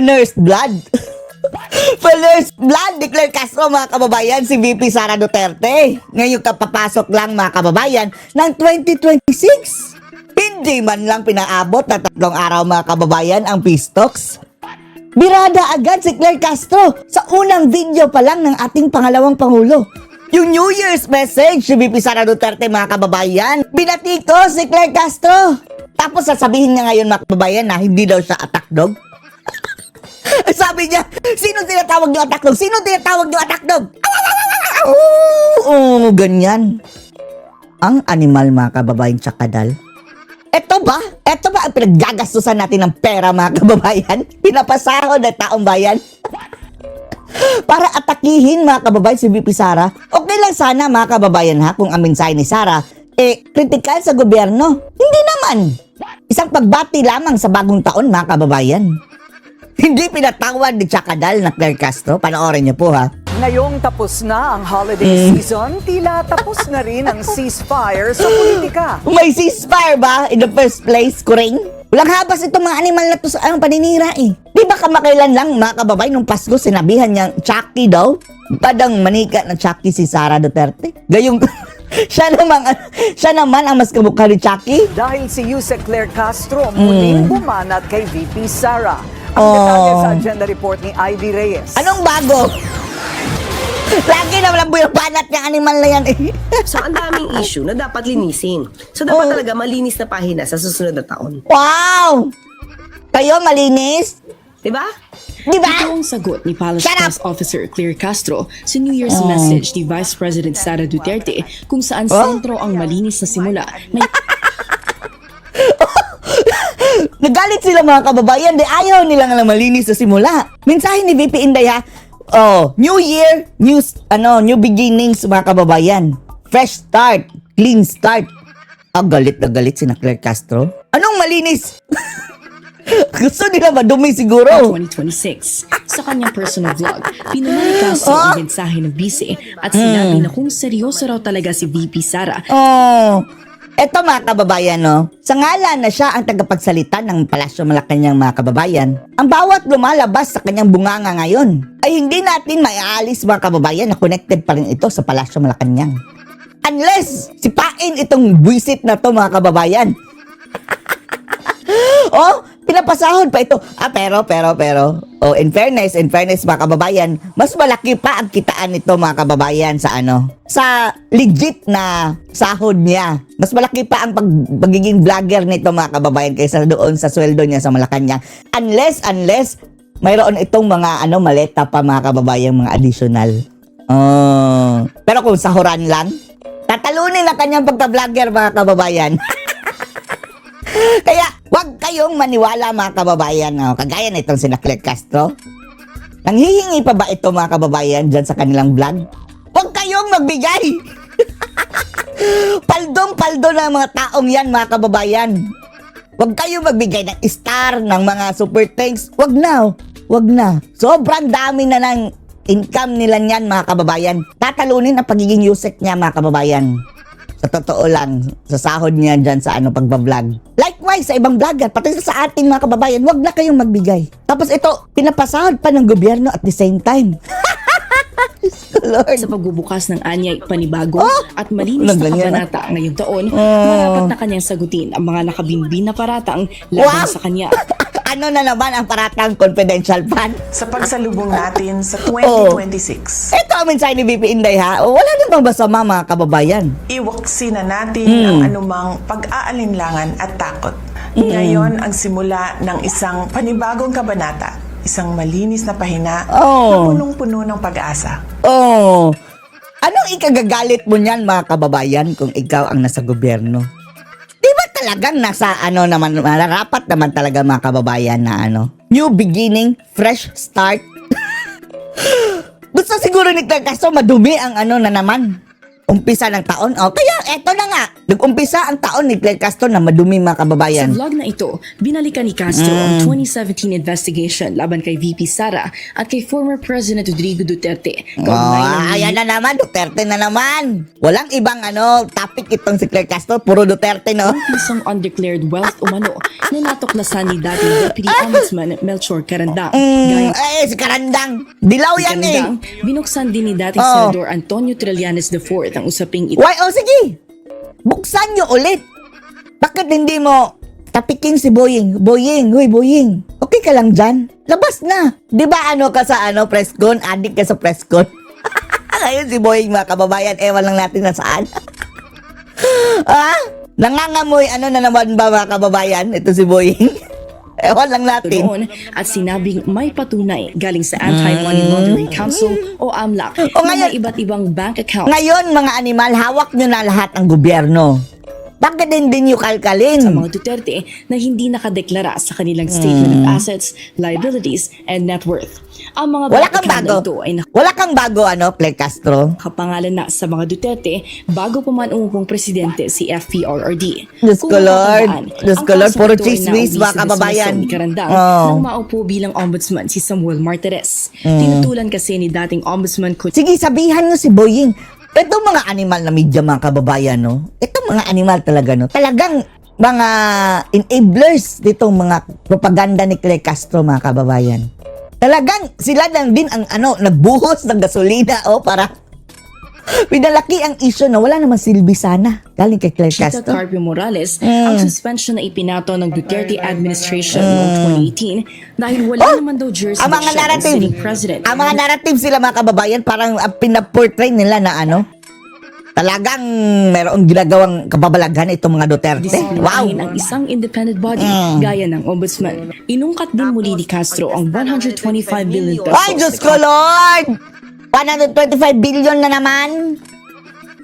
Pa-nurse blood. Pa-nurse blood, declare Castro mga kababayan, si VP Sara Duterte. Ngayon kapapasok lang mga kababayan ng 2026. Hindi man lang pinaabot na 3 araw mga kababayan ang peace talks. Birada agad si Claire Castro sa unang video pa lang ng ating pangalawang Pangulo. Yung New Year's message si VP Sara Duterte mga kababayan, binati ko si Claire Castro. Tapos sasabihin niya ngayon mga kababayan na hindi daw siya attack dog. Sabi niya, sino tinatawag niyo attack dog? Sino tinatawag niyo attack dog? Oo, ganyan. Ang animal mga kababayan tsakadal. Ito ba ang pinaggagastusan natin ng pera mga kababayan? Pinapasahod ng taong bayan? Para atakihin mga kababayan si VP Sara. Okay lang sana mga kababayan ha kung ang mensahe ni Sara kritikal sa gobyerno. Hindi naman. Isang pagbati lamang sa bagong taon mga kababayan. Hindi pinatawad ni Chakadal na Claire Castro. Panoorin niyo po ha. Ngayong tapos na ang holiday season, tila tapos na rin ang ceasefire sa politika. May ceasefire ba in the first place, Kuring? Walang habas itong mga animal na to sa paninira eh. Di ba kamakailan lang mga kababay nung Pasko sinabihan niyang Chucky daw? Padang manika na Chucky si Sara Duterte. Gayong siya naman ang mas kamukha ni Chucky. Dahil si Yusek Claire Castro muling bumanat kay VP Sara. Ang detalye sa agenda report ni Ivy Reyes. Anong bago? Lagi naman ang buyabanat ng animal na yan eh. So, ang daming issue na dapat linisin. So, dapat talaga malinis na pahina sa susunod na taon. Wow! Kayo malinis? Diba? Diba? Ito ang sagot ni Palace Shut up! Press Officer Claire Castro sa New Year's message ni Vice President Sara Duterte kung saan sentro ang malinis na simula na Nagalit sila mga kababayan, di ayaw nila nga lang malinis sa simula. Mensahe ni VP Inday ha, New Year, new beginnings mga kababayan. Fresh start, clean start. Galit na galit si Claire Castro. Anong malinis? Gusto nila madumi siguro. 2026. Sa kanyang personal vlog, pinuna ni Castro ang mensahe ng bise at sinabi na kung seryoso raw talaga si VP Sara. Eto mga kababayan, no? Sa ngalan na siya ang tagapagsalita ng Palasyo Malacanang mga kababayan, ang bawat lumalabas sa kanyang bunganga ngayon ay hindi natin maialis mga kababayan na connected pa rin ito sa Palasyo Malacanang. Unless sipain itong buwisit na to mga kababayan. Pinapasahod pa ito. Pero, in fairness mga kababayan, mas malaki pa ang kitaan nito mga kababayan sa legit na sahod niya. Mas malaki pa ang pagiging vlogger nito mga kababayan kaysa doon sa sweldo niya sa Malacanang. Unless, mayroon itong mga maleta pa mga kababayan, mga additional. Pero kung sahuran lang, tatalunin na kanyang pagka-vlogger mga kababayan. Kaya, wag kayong maniwala mga kababayan. Kagaya na itong sina Claire Castro. Nanghihingi pa ba ito mga kababayan dyan sa kanilang vlog? Wag kayong magbigay! Paldong-paldo na mga taong yan mga kababayan. Wag kayong magbigay ng star, ng mga super thanks. Wag na. Sobrang dami na ng income nila niyan mga kababayan. Tatalunin ang pagiging Yusek niya mga kababayan. Sa totoo lang, sa sahod niya dyan sa pagbablog. Likewise, sa ibang vlogger, pati sa ating mga kababayan, wag na kayong magbigay. Tapos ito, pinapasahod pa ng gobyerno at the same time. Lord. Sa pagbubukas ng anyay panibago at malinis na kabanata ngayong taon, marapat na kanyang sagutin ang mga nakabinbin na paratang laban sa kanya. Ano na naman ang paratang confidential fund? Sa pagsalubong natin sa 2026. Ito ang mensahe ni VP Inday ha. Wala namang masama mga kababayan. Iwaksi na natin ang anumang pag-aalinlangan at takot. Ngayon ang simula ng isang panibagong kabanata. Isang malinis na pahina na punong-puno ng pag-asa. Anong ikagagalit mo niyan mga kababayan kung ikaw ang nasa gobyerno? Di ba talagang nasa naman, rapat naman talaga mga kababayan na new beginning, fresh start? Gusto siguro ni Claire Castro madumi ang na naman. umpisa ng taon. O, kaya eto na nga. Nag-umpisa ang taon ni Claire Castro na madumi mga Sa kababayan. vlog na ito, binalikan ni Castro ang 2017 investigation laban kay VP Sara at kay former President Rodrigo Duterte. Kaugnay ng Ayan na naman, Duterte na naman. Walang ibang topic itong si Claire Castro, puro Duterte, no? isang undeclared wealth umano na natuklasan ni dating Deputy Ombudsman Melchor Carandang. Si Karandang. Dilaw Si yan Carandang, binuksan din ni dating Senador Antonio Trillanes IV ang usaping ito. Why? Sige. Buksan nyo ulit. Bakit hindi mo tapikin si Boying? Huy, Boying. Okay ka lang dyan? Labas na. Di ba ka sa press con? Adik ka sa press con? Ngayon si Boying mga kababayan, ewan lang natin na saan. Nangangamoy, na naman ba mga kababayan? Ito si Boying. Ewan lang natin. Doon at sinabing may patunay galing sa Anti-Money Laundering Council o AMLAC O na ngayon- may iba't ibang bank account Ngayon, mga animal, hawak nyo na lahat ang gobyerno. Bakit hindi nyo kalkalin? sa mga Duterte na hindi nakadeklara sa kanilang statement of assets, liabilities, and net worth. Ang mga Wala bank kang account na bago. ito ay Wala kang bago, Claire Castro? nakapangalan na sa mga Duterte bago pa man umupong presidente si FPRRD. Diyos ko, Kung Lord. matatandaan, Diyos ang ko, Lord. kasong Puro ito ay chismis, nauwi mga sa kababayan. dismisal ni Carandang Oh. nang maupo bilang ombudsman si Samuel Martires. Tinutulan kasi ni dating ombudsman Sige, sabihan nyo si Boying. Itong mga animal na media, mga kababayan, no? Itong mga animal talaga, no? Talagang mga enablers ditong mga propaganda ni Claire Castro, mga kababayan. Talagang sila lang din ang nagbuhos ng gasolina, para pinalaki ang issue na wala naman silbi sana. Galing kay Claire Chita Castro. Carpio Morales ang suspension na ipinato ng Duterte administration noong 2018 dahil wala naman daw jurisdiction Ang mga narrative, sitting president. ang mga narrative sila mga kababayan, parang pinaportray nila na talagang merong ginagawang kababalaghan itong mga Duterte. Wow! Disiplinahin ang isang independent body gaya ng ombudsman. Inungkat din muli ni Castro ang 125 billion pesos. Ay, Diyos ko, Lord! 125 billion na naman.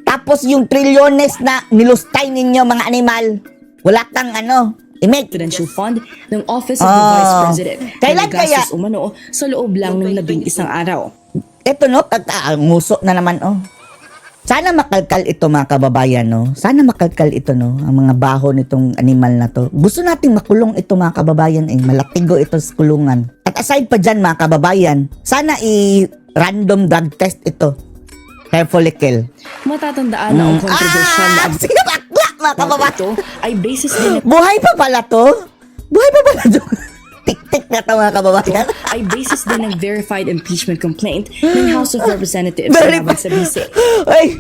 Tapos yung trilyones na nilustay ninyo, mga animal. Wala kang imake. Presidential Fund ng Office of the Vice President. Kailan na nagastos kaya? umano sa loob lang ng 11 araw. Ito, nguso na naman, Sana makalkal ito, mga kababayan, Sana makalkal ito, Ang mga baho nitong animal na to. Gusto nating makulong ito, mga kababayan, Malatigo ito sa kulungan. At aside pa dyan, mga kababayan, sana random drug test ito. Hair follicle. Matatandaan na ang kontrobersyal na Sino bakla, mga kababayan? ito ay basis din Buhay pa pala to? Tik-tik na to, mga kababayan. ay basis din ng verified impeachment complaint ng House of Representatives Verified. laban sa bise. Ay,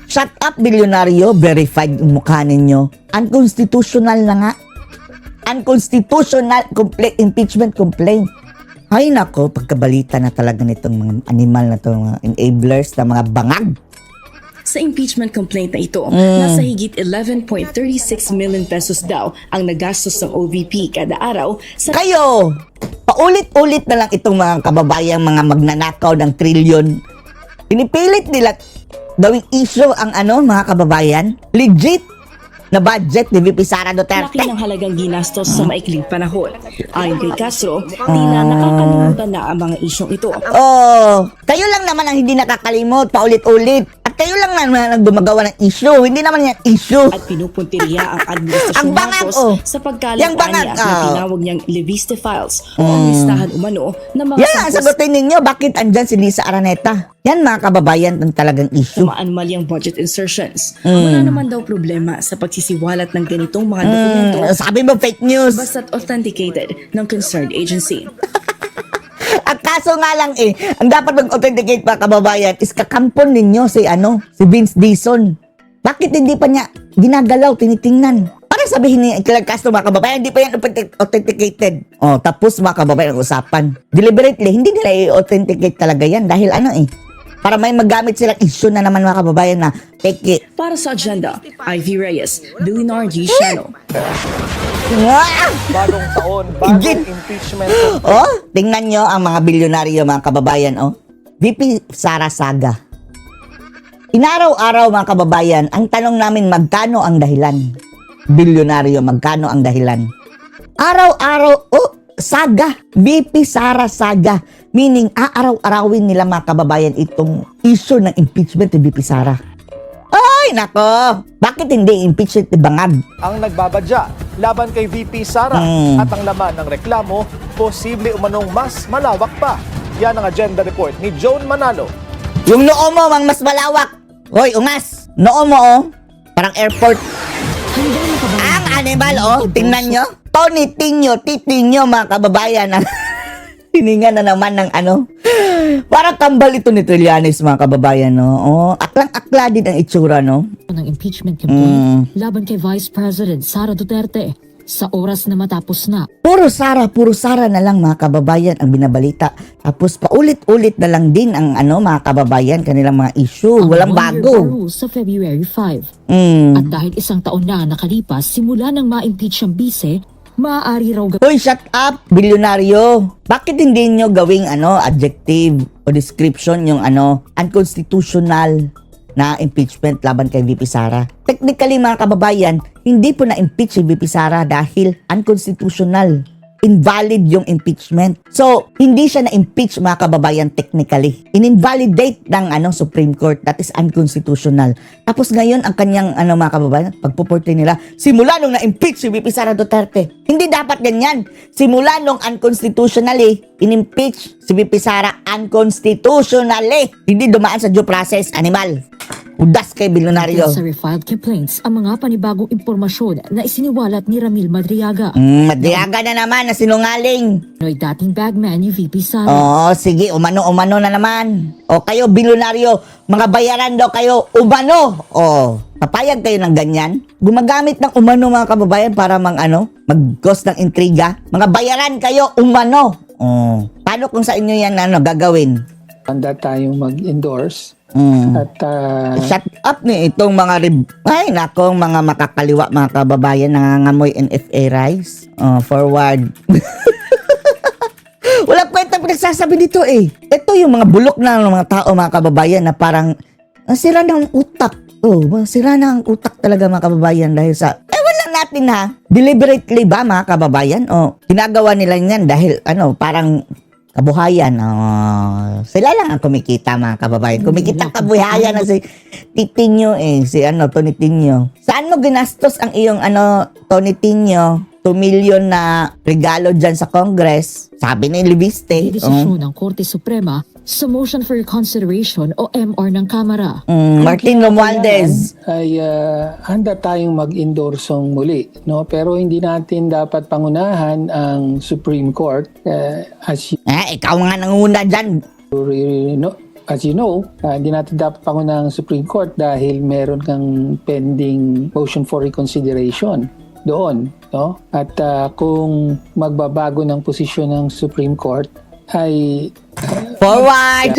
shut up, bilyonaryo. Verified yung mukha ninyo. Unconstitutional na nga. Unconstitutional impeachment complaint. Ay nako, pagkabalita na talaga nitong mga animal na to, mga enablers na mga bangag. Sa impeachment complaint na ito, nasa higit 11.36 million pesos daw ang nagastos ng OVP kada araw sa Kayo, paulit-ulit na lang itong mga kababayang mga magnanakaw ng trilyon. Pinipilit nila gawing issue ang mga kababayan. Legit na budget ni VP Sara Duterte. laki ng halagang ginastos sa maikling panahon. Ayon kay Castro, di na nakakalimutan na ang mga isyong ito. Kayo lang naman ang hindi nakakalimot paulit-ulit. At kayo lang naman ang gumagawa ng issue. Hindi naman yan issue. At pinupuntirya ang administrasyon Ang bangag, Marcos sa pagkalat Yang bangag, niya na tinawag niyang Leviste Files o ang listahan umano ng mga Yan ang sagutin ninyo. Bakit andyan si Lisa Araneta? Yan, mga kababayan, ang talagang issue. maanomalyang budget insertions. Wala naman daw problema sa pagsisiwalat ng ganitong mga dokumento Sabi mo fake news. basta't authenticated ng concerned agency. Ang kaso nga lang ang dapat mag-authenticate, mga kababayan, is kakampon ninyo si Vince Dizon. Bakit hindi pa niya ginagalaw, tinitingnan? Para sabihin ni Claire Castro, mga kababayan, hindi pa yan authenticated. Tapos mga kababayan, ang usapan. Deliberately, hindi nila i-authenticate talaga yan dahil para may magamit silang issue na naman, mga kababayan, na take it. Para sa agenda, Ivy Reyes, Bilinar G. Channel. Bagong taon, Igit. bagong impeachment. Tingnan nyo ang mga bilyonaryo, mga kababayan, VP Sara Saga. Inaraw-araw, mga kababayan, ang tanong namin, magkano ang dahilan? Bilyonaryo, magkano ang dahilan? Araw-araw, Saga, VP Sara Saga. Meaning, aaraw-arawin nila, mga kababayan, itong issue ng impeachment ni VP Sara. Ay, nako. Bakit hindi impeach ni Bangag? ang nagbabadya laban kay VP Sara at ang laman ng reklamo, posible umanong mas malawak pa. Yan ang agenda report ni Joan Manalo. Yung noo mo, mang mas malawak. Hoy, ungas. Noo mo, oh. Parang airport. Ang animal, oh. Tingnan nyo. Tonitinyo, titinyo, mga kababayan. Hininga na naman ng ano. Parang kambal ito ni Trillanes, mga kababayan, no? Oh, aklang-akla din ang itsura, no? ng impeachment complaint laban kay Vice President Sara Duterte sa oras na matapos na. Puro Sara na lang, mga kababayan, ang binabalita. Tapos paulit-ulit na lang din ang ano, mga kababayan, kanilang mga issue. Walang one-year bago. rules sa February 5. Mm. At dahil isang taon na nakalipas simula nang ma-impeach ang bise, maaari raw Hoy, shut up, bilyonaryo. Bakit hindi nyo gawing ano, adjective o description yung ano, unconstitutional na impeachment laban kay VP Sara? Technically, mga kababayan, hindi po na-impeach si VP Sara dahil unconstitutional. Invalid yung impeachment. So, hindi siya na-impeach, mga kababayan, technically. In-invalidate ng ano, Supreme Court. That is unconstitutional. Tapos ngayon, ang kanyang ano, mga kababayan, pagpuporte nila, simula nung na-impeach si VP Sara Duterte. Hindi dapat ganyan. Simula nung unconstitutionally, in-impeach si VP Sara unconstitutionally. Hindi dumaan sa due process, animal. Udas kay bilyonaryo. sa refiled complaints ang mga panibagong impormasyon na isiniwalat ni Ramil Madriaga. Madriaga na naman na sinungaling. No'y dating bagman ni VP Sara. Oo, sige, umano na naman. O kayo, bilyonaryo, mga bayaran daw kayo, umano. O, papayag kayo ng ganyan. Gumagamit ng umano, mga kababayan, para mag-cause ng intriga. Mga bayaran kayo, umano. O, paano kung sa inyo yan gagawin? Handa tayong mag-endorse at Shut up ni itong mga ay nakong mga makakaliwa, mga kababayan, nangangamoy NFA rice. Forward. Walang kwenta pinagsasabi dito eh. Ito yung mga bulok na ng mga tao, mga kababayan, na parang sira ng utak. Sira na ang utak talaga, mga kababayan, dahil sa ewan lang natin ha. Deliberately ba, mga kababayan? Ginagawa nila yan dahil parang kabuhayan. Sila lang ang kumikita, mga kababayan. Kumikita kabuhayan na si Titinyo si Tony Tinyo. Saan mo ginastos ang iyong Tony Tinyo? 2 million na regalo dyan sa Congress. Sabi ni Libiste. Desisyon ng Korte Suprema sa Motion for Reconsideration o MR ng Kamara. Martin Romualdez. ay handa tayong mag-endorsong muli, no? Pero hindi natin dapat pangunahan ang Supreme Court as Ikaw nga nanguna dyan. you know, hindi natin dapat pangunahan ang Supreme Court dahil meron kang pending motion for reconsideration doon, no? At kung magbabago ng posisyon ng Supreme Court ay Forward!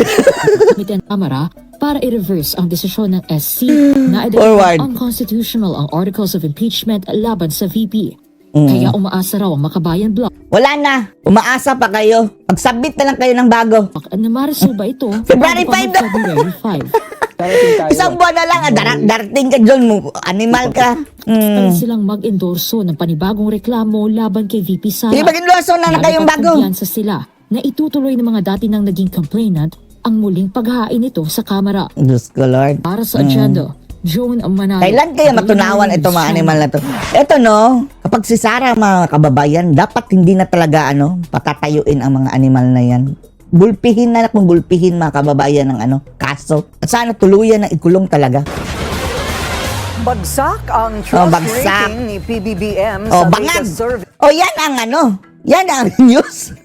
Komite ng Kamara para i-reverse ang desisyon ng SC na Forward. ideklarang unconstitutional ang articles of impeachment laban sa VP. Kaya umaasa raw ang Makabayan Bloc Wala na. Umaasa pa kayo. Mag-submit na lang kayo ng bago. na maresolba ito February bago pa 5 na. February 5. darating tayo. Isang buwan na lang. Darating ka dyan. Animal ka. Pwede silang mag-endorso ng panibagong reklamo laban kay VP Sara. Sige, mag-endorso na kayong bago. Kumpiyansa sila na itutuloy ng mga dati nang naging complainant ang muling paghain nito sa Kamara. Diyos ko, Lord. Para sa agenda, Joan Manalo. Kailan kaya matunawan itong mga animal na to? Ito kapag si Sara, mga kababayan, dapat hindi na talaga patatayuin ang mga animal na yan. Bulpihin na kung bulpihin, mga kababayan, ng kaso. At sana tuluyan na ikulong talaga. Bagsak ang trust bagsak. rating ni PBBM sa Bangag. latest survey. Yan ang yan ang news.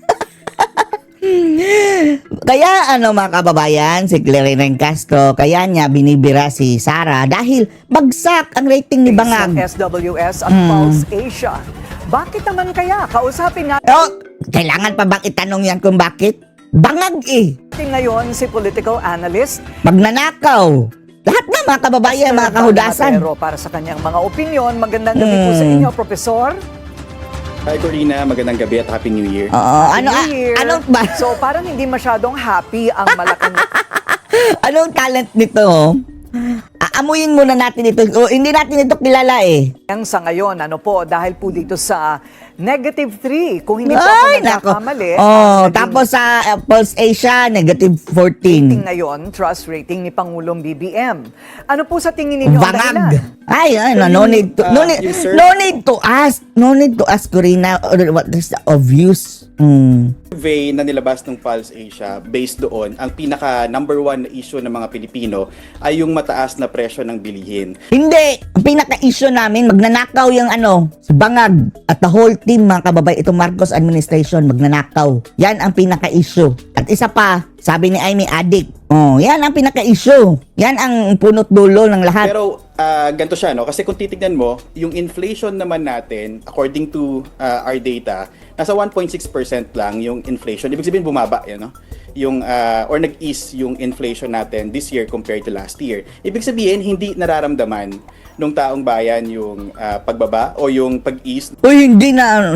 Kaya mga kababayan, si Clarence Castro, kaya niya binibira si Sara dahil bagsak ang rating ni Bangag. Sa SWS at Pulse Asia. Bakit naman kaya? Kausapin natin Kailangan pa bang itanong yan kung bakit? Bangag ngayon si political analyst Magnanakaw. Lahat na, mga kababayan, mga kahudasan. Pero para sa kanyang mga opinyon, magandang gabi po sa inyo, Profesor. Hi Corina, magandang gabi at Happy New Year. New Year. Anong ba? So parang hindi masyadong happy ang Malacanang. Anong talent nito? Aamuyin muna natin ito. Hindi natin ito kilala Sa ngayon, dahil po dito sa -3. Kung hindi po ako Ay, nako. nagkakamali. Oh, naging tapos sa Pulse Asia, -14. ngayon, trust rating ni Pangulong BBM. Ano po sa tingin ninyo ang dahilan? Bangag. Ay, no need to, yung sur- no need to ask. No need to ask, Corina, what is the obvious. Survey na nilabas ng Pulse Asia, based doon, ang pinaka number one na issue ng mga Pilipino ay yung mataas na presyo ng bilihin. Hindi. Ang pinaka-issue namin, magnanakaw yung si Bangag at the whole team, mga kababay, itong Marcos administration, magnanakaw. Yan ang pinaka-issue. At isa pa, sabi ni Amy, addict. Oh, yan ang pinaka-issue. Yan ang punot dulo ng lahat. Pero ganito siya, no? Kasi kung titignan mo, yung inflation naman natin, according to our data, nasa 1.6% lang yung inflation. Ibig sabihin bumaba, no? Yung or nag-ease yung inflation natin this year compared to last year. Ibig sabihin hindi nararamdaman nung taong bayan yung pagbaba o yung pag-ease Uy, hindi na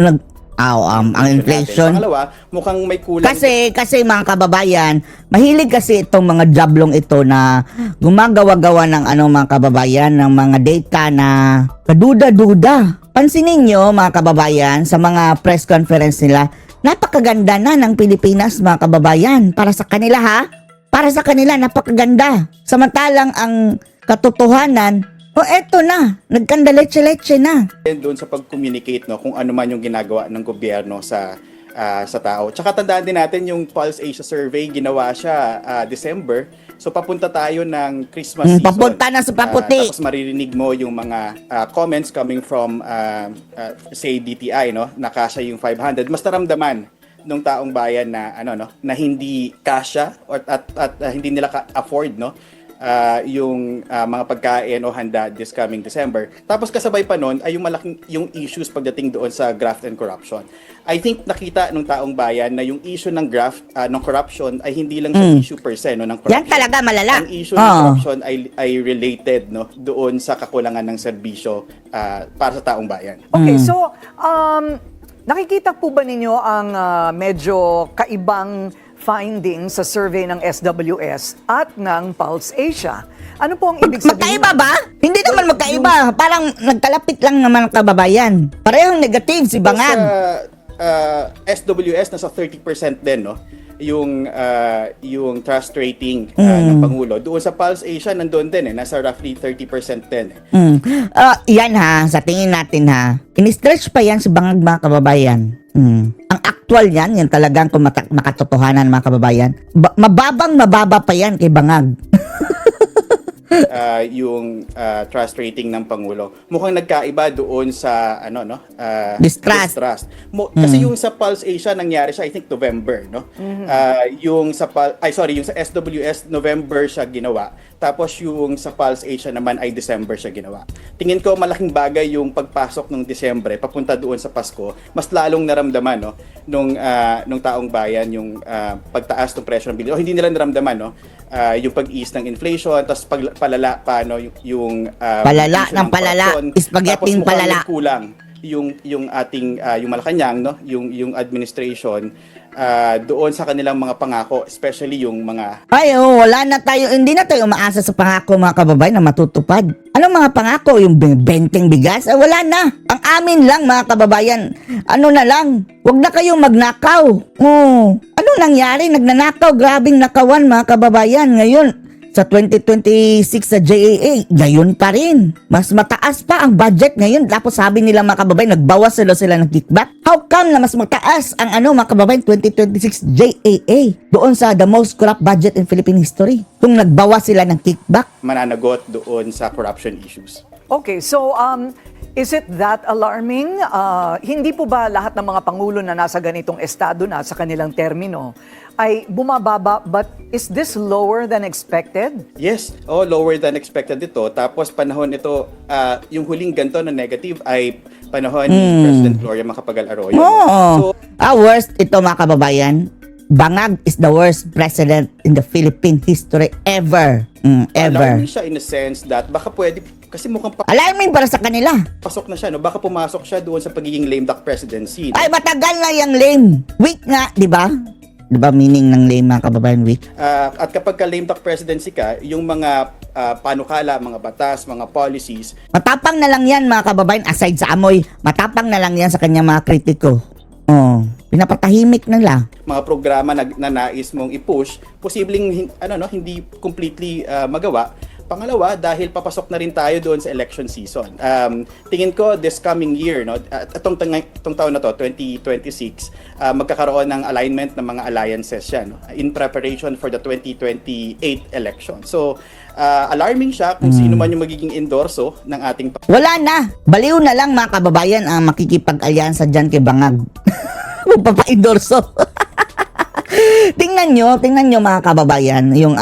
ang inflation. natin. Pangalawa, mukhang may kulang. Kasi mga kababayan, mahilig kasi itong mga jablong ito na gumagawa-gawa ng mga kababayan ng mga data na kaduda-duda. Pansinin nyo mga kababayan sa mga press conference nila, napakaganda na ng Pilipinas mga kababayan. Para sa kanila para sa kanila napakaganda. Samantalang ang katotohanan, eto na, nagkandaletse-letse na. doon sa pag-communicate, no, kung ano man yung ginagawa ng gobyerno sa tao. Tsaka tandaan din natin yung Pulse Asia survey, ginawa siya December. So papunta tayo ng Christmas season. Papunta na sa paputi. Tapos maririnig mo yung mga comments coming from say DTI, no, na kasya yung 500. Mas naramdaman ng taong bayan na na hindi kasya at hindi nila afford, no, yung mga pagkain o handa this coming December. Tapos kasabay pa nun ay yung issues pagdating doon sa graft and corruption. I think nakita ng taong bayan na yung issue ng graft, ng corruption ay hindi lang siya issue per se, no, ng corruption. Yan talaga malala. Ang issue ng corruption ay related, no, doon sa kakulangan ng serbisyo para sa taong bayan. Okay, so nakikita po ba ninyo ang medyo kaibang findings sa survey ng SWS at ng Pulse Asia? Ano po ang ibig sabihin? Magkaiba ba? Hindi naman magkaiba. Parang nagkalapit lang naman ang kababayan. Parehong negative si Bangag. Sa SWS nasa 30% din, no, yung trust rating ng Pangulo. Doon sa Pulse Asia nandoon din nasa roughly 30% din. Yan sa tingin natin in-stretch pa yan si Bangag mga kababayan. Ang actual yan talagang kung makatotohanan mga kababayan. Mababa pa yan kay Bangag. Yung trust rating ng Pangulo. Mukhang nagkaiba doon sa Distrust. Kasi yung sa Pulse Asia nangyari siya I think November, no? Yung sa SWS November siya ginawa. Tapos yung sa Pulse Asia naman ay December siya ginawa. Tingin ko malaking bagay yung pagpasok ng Disyembre papunta doon sa Pasko. Mas lalong naramdaman, no, nung taong bayan yung pagtaas ng presyo ng bilihin. O hindi nila naramdaman, no, yung pag-ease ng inflation, tapos palala pa, no, yung palala ng palala, spaghetting palala. Kulang yung ating yung Malacanang, no, yung administration doon sa kanilang mga pangako, especially yung mga hindi na tayo umaasa sa pangako mga kababayan na matutupad. Anong mga pangako? Yung benteng bigas? Wala na. Ang amin lang mga kababayan, na lang, wag na kayong magnakaw. Anong nangyari? Nagnanakaw, grabing nakawan mga kababayan. Ngayon, sa 2026 sa JAA, gayon pa rin. Mas mataas pa ang budget ngayon. Tapos sabi nila mga kababayan, nagbawas sila ng kickback. How come na mas mataas ang mga kababayan 2026 JAA doon sa the most corrupt budget in Philippine history? Kung nagbawas sila ng kickback. mananagot doon sa corruption issues. Okay, so is it that alarming? Hindi po ba lahat ng mga pangulo na nasa ganitong estado na sa kanilang termino ay bumababa, but is this lower than expected? Yes, lower than expected ito. Tapos panahon ito, yung huling ganito na negative ay panahon ni President Gloria Macapagal-Arroyo. So, worst ito mga kababayan. Bangag is the worst president in the Philippine history ever. Ever. alarming siya in a sense that baka pwede, kasi mukhang Alarming para sa kanila. pasok na siya, no? Baka pumasok siya doon sa pagiging lame duck presidency. Ay, matagal na yung lame. Weak nga, di ba? Di ba meaning ng lame mga kababayan, Vic? At kapag ka lame duck presidency ka, yung mga panukala, mga batas, mga policies, Matapang na lang yan mga kababayan, aside sa amoy, matapang na lang yan sa kanyang mga kritiko. Oh, pinapatahimik nila. mga programa na nais mong i-push, posibleng hindi completely magawa. Pangalawa, dahil papasok na rin tayo doon sa election season. Tingin ko this coming year, no, itong taon na to, 2026, magkakaroon ng alignment ng mga alliances yan, no, in preparation for the 2028 election. So, alarming siya kung sino man yung magiging endorso ng ating Wala na. Baliw na lang mga kababayan ang makikipag-alyansa dyan kay Bangag. Magpapa-endorso. tingnan nyo mga kababayan, yung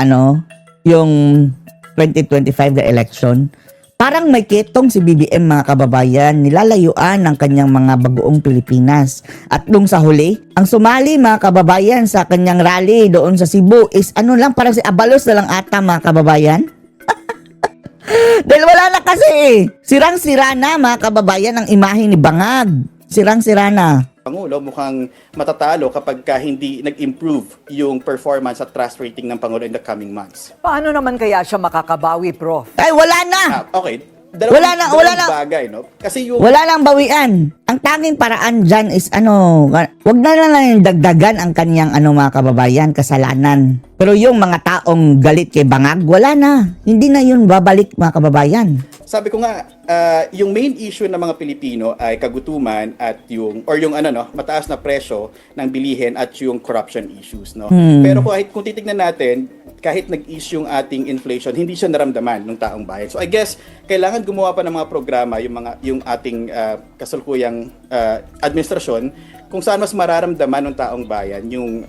2025 na election. Parang may ketong si BBM mga kababayan, nilalayuan ng kanyang mga bagoong Pilipinas. At nung sa huli, ang sumali mga kababayan sa kanyang rally doon sa Cebu is parang si Abalos na lang ata mga kababayan. Dahil wala na kasi sirang-sira na mga kababayan ang imahe ni Bangag. Sirang-sira na. Pangulo mukhang matatalo kapag hindi nag-improve yung performance at trust rating ng Pangulo in the coming months. Paano naman kaya siya makakabawi, Prof? Ay, wala na! Okay. Wala na. Bagay, no? Kasi yung Wala nang bawian. Ang tanging paraan dyan is wag na lang dagdagan ang kanyang mga kababayan, kasalanan. Pero yung mga taong galit kay Bangag, wala na. Hindi na yun babalik mga kababayan. sabi ko nga, yung main issue ng mga Pilipino ay kagutuman at yung mataas na presyo ng bilihin at yung corruption issues, no. Pero kung titignan natin, kahit nag-ease yung ating inflation, hindi siya naramdaman ng taong bayan. So I guess kailangan gumawa pa ng mga programa yung ating kasalukuyang administrasyon kung saan mas mararamdaman ng taong bayan yung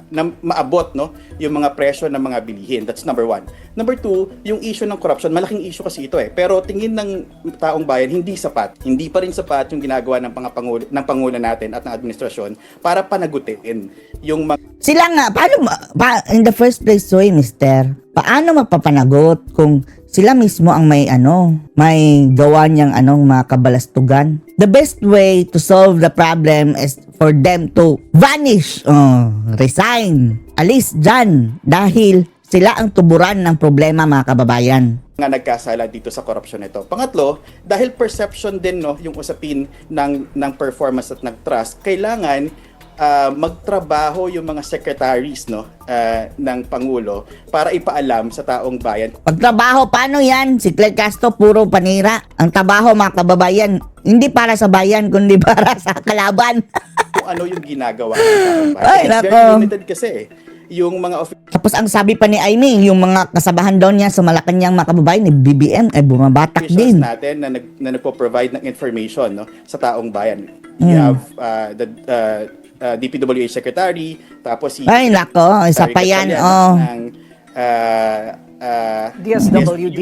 na maabot yung mga presyo ng mga bilihin. That's number one. Number two, yung issue ng corruption, malaking issue kasi ito pero tingin ng taong bayan hindi sapat. Hindi pa rin sapat yung ginagawa ng pangulo natin at ng administrasyon para panagutin yung mga Sila nga, in the first place, mister, paano mapapanagot kung sila mismo ang may gawa niyang mga kabalastugan? The best way to solve the problem is for them to vanish, resign, alis dyan, dahil sila ang tuburan ng problema mga kababayan. nga nagkasala dito sa korupsyon nito. Pangatlo, dahil perception din yung usapin ng performance at ng trust, kailangan magtrabaho yung mga secretaries ng Pangulo para ipaalam sa taong bayan. Pagtrabaho, paano yan? Si Claire Castro, puro panira. Ang trabaho, mga kababayan, hindi para sa bayan, kundi para sa kalaban. Kung ano yung ginagawa ng taong bayan. Ay, It's nako. very limited kasi yung mga Tapos ang sabi pa ni Aimee, yung mga kasabahan daw niya sa Malacanang mga kababayan, ni BBM, ay bumabatak officials din. natin na nagpo-provide ng information sa taong bayan. We have the DPWH Secretary, tapos si Ay, nako, isa pa yan, ng DSWD.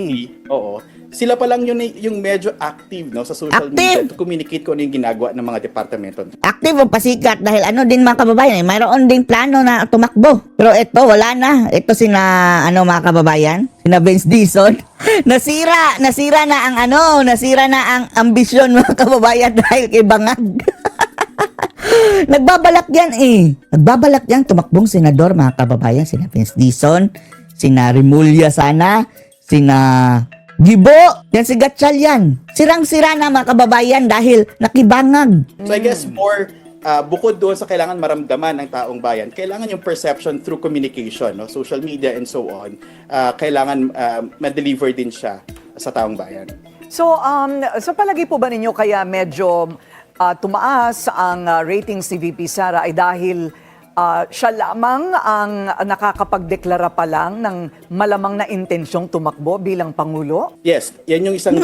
Oo. Sila pa lang yung medyo active sa social media to communicate kung ano yung ginagawa ng mga departamento. Active o pasikat dahil din mga kababayan, mayroon ding plano na tumakbo. Pero ito, wala na. Ito sina, mga kababayan, sina Vince Dizon. nasira na ang ambisyon mga kababayan dahil kay Bangag. Nagbabalak yan tumakbong senador mga kababayan, sina Vince Dizon, sina Remulla sana, sina Gibo, yan si Gatchal yan. Sirang-sira na mga kababayan dahil nakibangag. So I guess more bukod doon sa kailangan maramdaman ng taong bayan, kailangan yung perception through communication, social media and so on, kailangan ma-deliver din siya sa taong bayan. So, sa palagi po ba ninyo kaya medyo tumaas ang ratings ni VP Sara ay dahil siya lamang ang nakakapagdeklara pa lang ng malamang na intensyong tumakbo bilang Pangulo? Yes, yan yung isang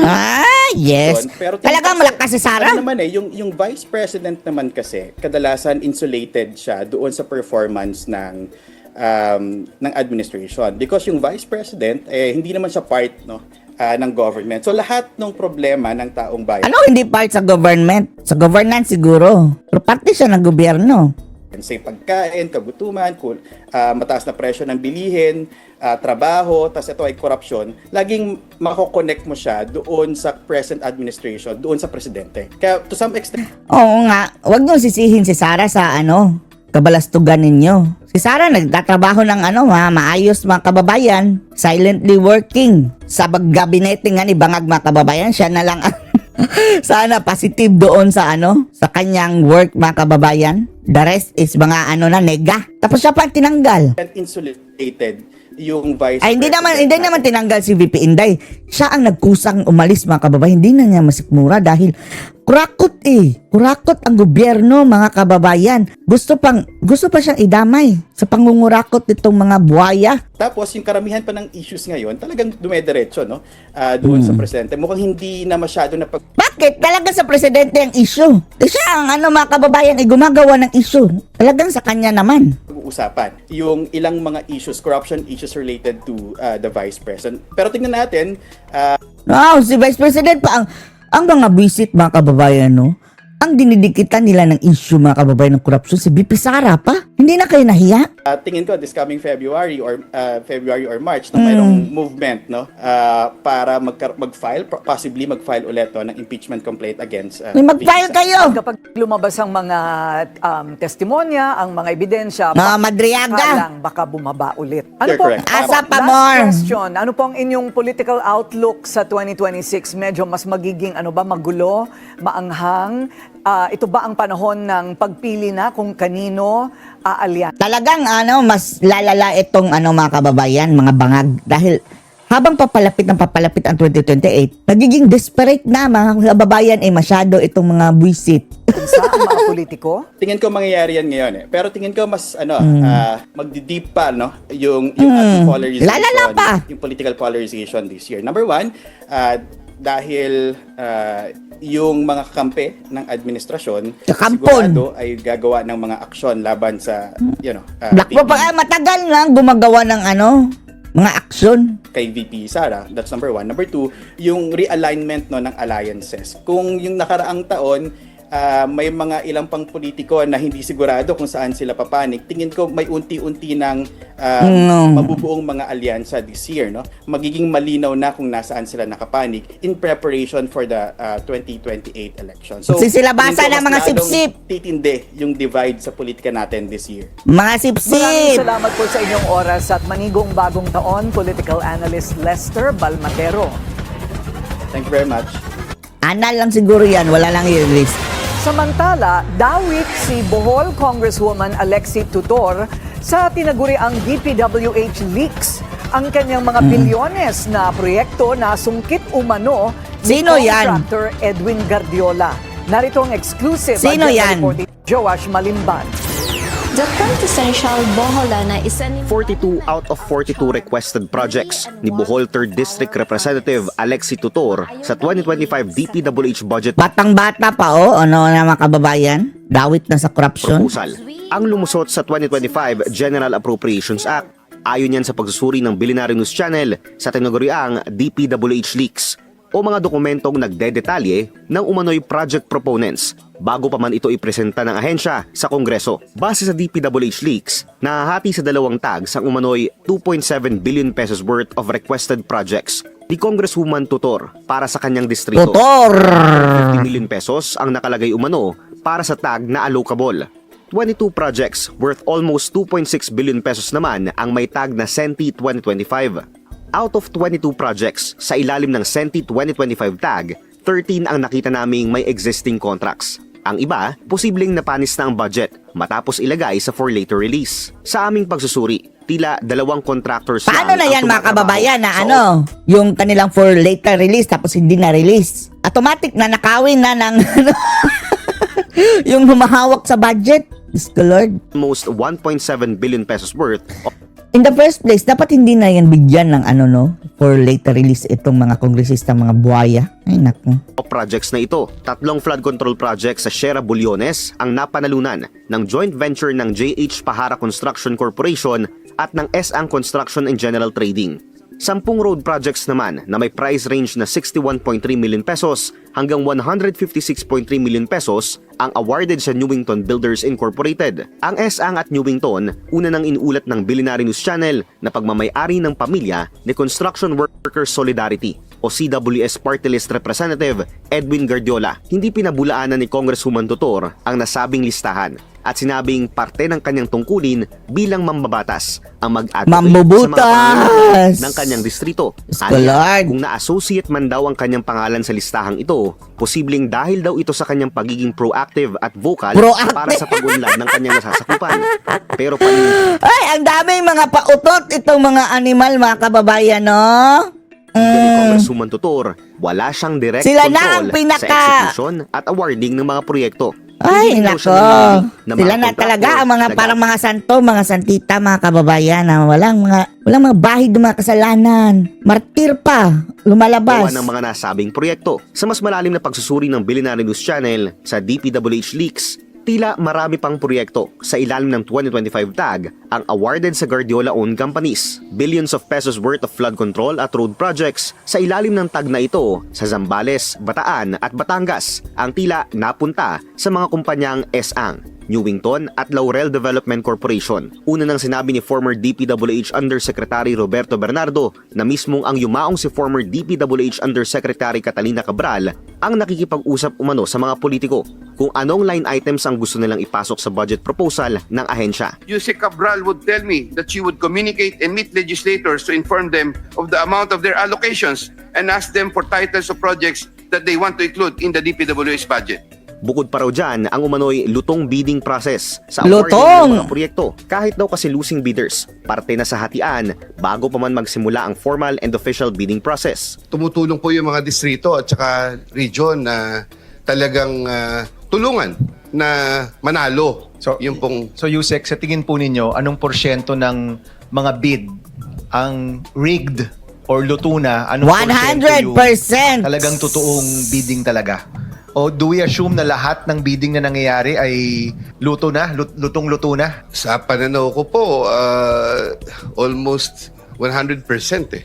Yes. Pero Talagang malakas si Sara. Yung Vice President naman kasi, kadalasan insulated siya doon sa performance ng administration. Because yung Vice President, hindi naman siya part ng government. So lahat ng problema ng taong bayan, Hindi part sa government? Sa governance siguro. Pero parte siya ng gobyerno. say pagkain, kagutuman, mataas na presyo ng bilihin, trabaho, tas ito ay korupsyon, laging mako-connect mo siya doon sa present administration, doon sa presidente. Kaya to some extent, Oo nga. Huwag niyo sisihin si Sara sa kabalastugan ninyo. Si Sara nagtatrabaho ng maayos mga kababayan, silently working sa gabinete nga ni Bangag mga kababayan. Siya na lang sana positive doon sa sa kanyang work mga kababayan. The rest is mga nega. Tapos siya pa tinanggal. Insulated yung vice Ay, hindi president naman tinanggal si VP Inday. Siya ang nagkusang umalis mga kababayan. Hindi na niya masikmura dahil kurakot Kurakot ang gobyerno mga kababayan. Gusto pa siyang idamay sa pangungurakot nitong mga buhaya. Tapos yung karamihan pa ng issues ngayon talagang dumediretso doon sa presidente. Mukhang hindi na masyado na Bakit? Talagang sa presidente ang issue. Siya ang mga kababayan ay gumagawa ng issue. Talagang sa kanya naman. usapan yung ilang mga issues, corruption issues related to the Vice President. Pero tingnan natin, si Vice President pa ang mga visit mga kababayan, no? Ang dinidikitan nila ng issue mga kababayan ng corruption, si VP Sara pa. Hindi na kayo nahiya? tingin ko this coming February or March na mayroong movement para possibly mag-file ulit ng impeachment complaint against May mag-file VP Sara. kayo! Kapag lumabas ang mga testimonya, ang mga ebidensya, Madriaga! lang baka bumaba ulit. You're correct. Asa pa last more? question, ano po ang inyong political outlook sa 2026? Medyo mas magiging magulo, maanghang? Ito ba ang panahon ng pagpili na kung kanino aalyan? Talagang mas lalala itong mga kababayan, mga bangag. Dahil habang papalapit ang 2028, nagiging desperate na mga kababayan masyado itong mga buwisit. Sa ang mga politiko? Tingin ko mangyayari yan ngayon Pero tingin ko mas magdi-deep pa yung ating polarization, Lalala pa. yung political polarization this year. Number one, dahil yung mga kakampi ng administrasyon Kakampon. sigurado ay gagawa ng mga aksyon laban sa Black po matagal na gumagawa ng mga aksyon. kay VP Sara. That's number one. Number two, yung realignment ng alliances. Kung yung nakaraang taon, may mga ilang pang politiko na hindi sigurado kung saan sila papanig, tingin ko may unti-unti ng mabubuong mga alyansa this year. Magiging malinaw na kung nasaan sila nakapanig in preparation for the 2028 election. So, Sisilabasan tingin ko ng mga mas lalong sipsip. titindi yung divide sa politika natin this year. Mga Maraming sipsip! salamat po sa inyong oras at manigong bagong taon, political analyst Lester Balmatero. Thank you very much. Anal lang siguro yan, wala lang i-release. Samantala, dawit si Bohol Congresswoman Alexi Tutor sa tinaguriang DPWH leaks ang kanyang mga bilyones na proyekto na sungkit umano ni Sino yan? contractor Edwin Guardiola. Narito ang exclusive Sino agenda yan? report ni Joash Malimban. The quintessential Boholana is an 42 out of 42 requested projects ni Bohol 3rd District Representative Alexi Tutor sa 2025 DPWH budget Batang-bata pa na mga kababayan. Dawit na sa corruption. proposal. Ang lumusot sa 2025 General Appropriations Act. Ayon yan sa pagsusuri ng Billionaire News Channel sa tinaguriang DPWH leaks o mga dokumentong nagdedetalye ng umano'y project proponents bago pa man ito ipresenta ng ahensya sa Kongreso. Base sa DPWH leaks, nahahati sa dalawang tags ang umano'y 2.7 billion pesos worth of requested projects ni Congresswoman Tutor para sa kanyang distrito. Tutor! 50 million pesos ang nakalagay umano para sa tag na allocable. 22 projects worth almost 2.6 billion pesos naman ang may tag na Senti 2025. Out of 22 projects sa ilalim ng Senti 2025 tag, 13 ang nakita naming may existing contracts. Ang iba, posibleng napanis na ang budget matapos ilagay sa for later release. Sa aming pagsusuri, tila dalawang contractors Paano na ang yan mga tumatrabaho kababayan na sa yung kanilang for later release tapos hindi na release? Automatic na nakawin na ng yung humahawak sa budget. Diyos ko Lord. almost 1.7 billion pesos worth In the first place, dapat hindi na yan bigyan ng for later release itong mga kongresista, mga buhaya. Ay, naku. of projects na ito. 3 flood control projects sa Sierra Bulyones ang napanalunan ng joint venture ng JH Pahara Construction Corporation at ng S.Ang Construction and General Trading. 10 road projects naman na may price range na 61.3 million pesos hanggang 156.3 million pesos ang awarded sa Newington Builders Incorporated. Ang S.Ang at Newington, una nang inuulat ng Billionaire News Channel na pagmamay-ari ng pamilya ni Construction Workers Solidarity o CWS Party List Representative Edwin Guardiola. Hindi pinabulaanan ni Congresswoman Tutor ang nasabing listahan. at sinabing parte ng kanyang tungkulin bilang mambabatas ang mag-advocate Mambubutas! sa mga pangangailangan ng kanyang distrito. Lord. Kung na-associate man daw ang kanyang pangalan sa listahang ito, posibleng dahil daw ito sa kanyang pagiging proactive at vocal para sa pag-unlad ng kanyang nasasakupan. Pero Ay, ang daming mga pautot itong mga animal, mga kababayan, no? Congresswoman Tutor, wala siyang direct Sila na ang control sa execution at awarding ng mga proyekto. Ay, Hindi daw nako. siya namimili ng mga Sila na kontraktor talaga ang mga na parang mga santo, mga santita, mga kababayan na walang mga bahid ng mga kasalanan. Martir pa, lumalabas. gawa ng mga nasabing proyekto. Sa mas malalim na pagsusuri ng Billionaire News Channel sa DPWH Leaks, tila marami pang proyekto sa ilalim ng 2025 tag ang awarded sa Guardiola-owned companies. Billions of pesos worth of flood control at road projects sa ilalim ng tag na ito sa Zambales, Bataan at Batangas ang tila napunta sa mga kumpanyang S.A.N.G., Newington at Laurel Development Corporation. Una nang sinabi ni former DPWH Undersecretary Roberto Bernardo na mismong ang yumaong si former DPWH Undersecretary Catalina Cabral ang nakikipag-usap umano sa mga politiko kung anong line items ang gusto nilang ipasok sa budget proposal ng ahensya. Yusek Cabral would tell me that she would communicate and meet legislators to inform them of the amount of their allocations and ask them for titles of projects that they want to include in the DPWH budget. Bukod pa raw dyan, ang umano'y lutong bidding process sa Lutong! awarding ng mga proyekto. Kahit daw kasi losing bidders, parte na sa hatian bago pa man magsimula ang formal and official bidding process. Tumutulong po yung mga distrito at saka region na talagang tulungan na manalo. So Yusek, sa tingin po ninyo, anong porsyento ng mga bid ang rigged or luto na? Anong 100%! porsyento yung talagang totoong bidding talaga? O do we assume na lahat ng bidding na nangyayari ay luto na? Lutong-luto na? Sa pananaw ko po, almost 100%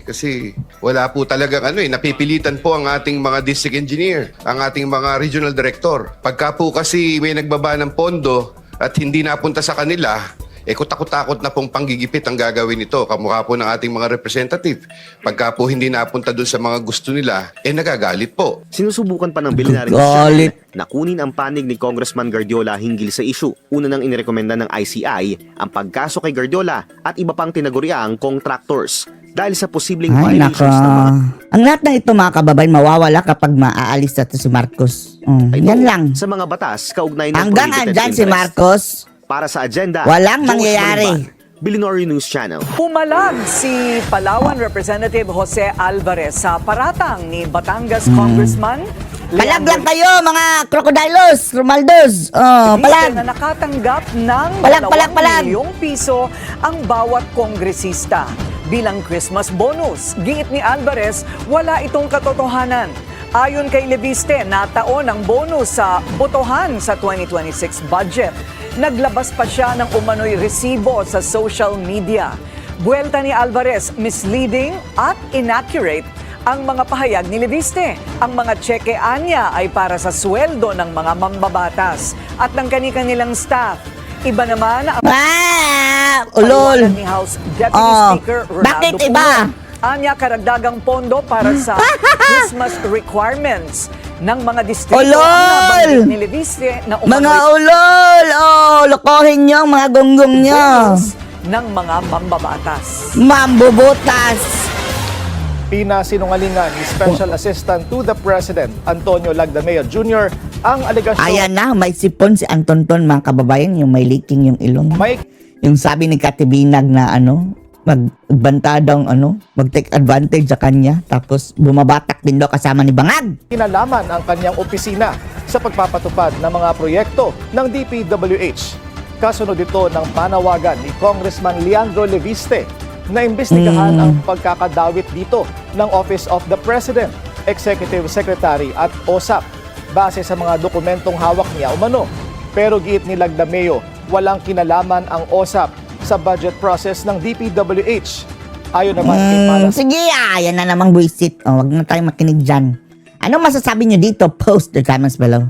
kasi wala po talagang napipilitan po ang ating mga district engineer, ang ating mga regional director. Pagka po kasi may nagbaba ng pondo at hindi napunta sa kanila, kutakot-takot na pong panggigipit ang gagawin nito, kamukha po ng ating mga representative. Pagka po hindi napunta doon sa mga gusto nila, nagagalit po. Sinusubukan pa ng Billionaire News Channel na kunin ang panig ni Congressman Guardiola hinggil sa issue. Una nang inirekomenda ng ICI ang pagkaso kay Guardiola at iba pang tinaguriang contractors dahil sa posibleng Ay, violations nako. ng mga Ang lahat ng ito, mga kababayan, mawawala kapag maaalis na si Marcos. Yan lang. sa mga batas kaugnay ng Hanggang prohibited andyan si interest. Marcos, Para sa agenda, walang Josh mangyayari. Malimban, Billionaire News Channel. Pumalag si Palawan Representative Jose Alvarez sa paratang ni Batangas Congressman Palag lang kayo, mga crocodilos, Romaldos. Palag. na nakatanggap ng Palag. 2 milyong piso ang bawat kongresista bilang Christmas bonus. Giit ni Alvarez, wala itong katotohanan. Ayon kay Leviste, nataon ang bonus sa botohan sa 2026 budget. Naglabas pa siya ng umano'y resibo sa social media. Buwelta ni Alvarez, misleading at inaccurate ang mga pahayag ni Leviste. Ang mga tseke anya ay para sa sweldo ng mga mambabatas at ng kani-kanilang staff. Iba naman ang Ulol. ni House Deputy Speaker Ronaldo Bakit iba? Puna. Anya karagdagang pondo para sa Christmas requirements ng mga distrito. Ulol! Ang nabanggit ni Leviste na Mga umano'y ulol. Lokohin nyo ang mga gonggong nyo. bonus ng mga mambabatas. Mambubutas. Pinasinungalingan ni Special Assistant to the President Antonio Lagdameo Jr. ang alegasyon. Ayan na, may sipon si Antonton, mga kababayan, yung may leaking yung ilong. Yung sabi ni Katibinag na magbanta daw mag-take advantage sa kanya, tapos bumabatak din daw kasama ni Bangag. Kinalaman ang kanyang opisina sa pagpapatupad ng mga proyekto ng DPWH. Kasunod ito ng panawagan ni Congressman Leandro Leviste na imbestigahan ang pagkakadawit dito ng Office of the President, Executive Secretary at OSAP base sa mga dokumentong hawak niya umano. Pero giit ni Lagdameo, walang kinalaman ang OSAP sa budget process ng DPWH. Ayon naman kay Palas. Sige, yan na namang buisit. Wag na tayo makinig dyan. Anong masasabi nyo dito? Post the comments below.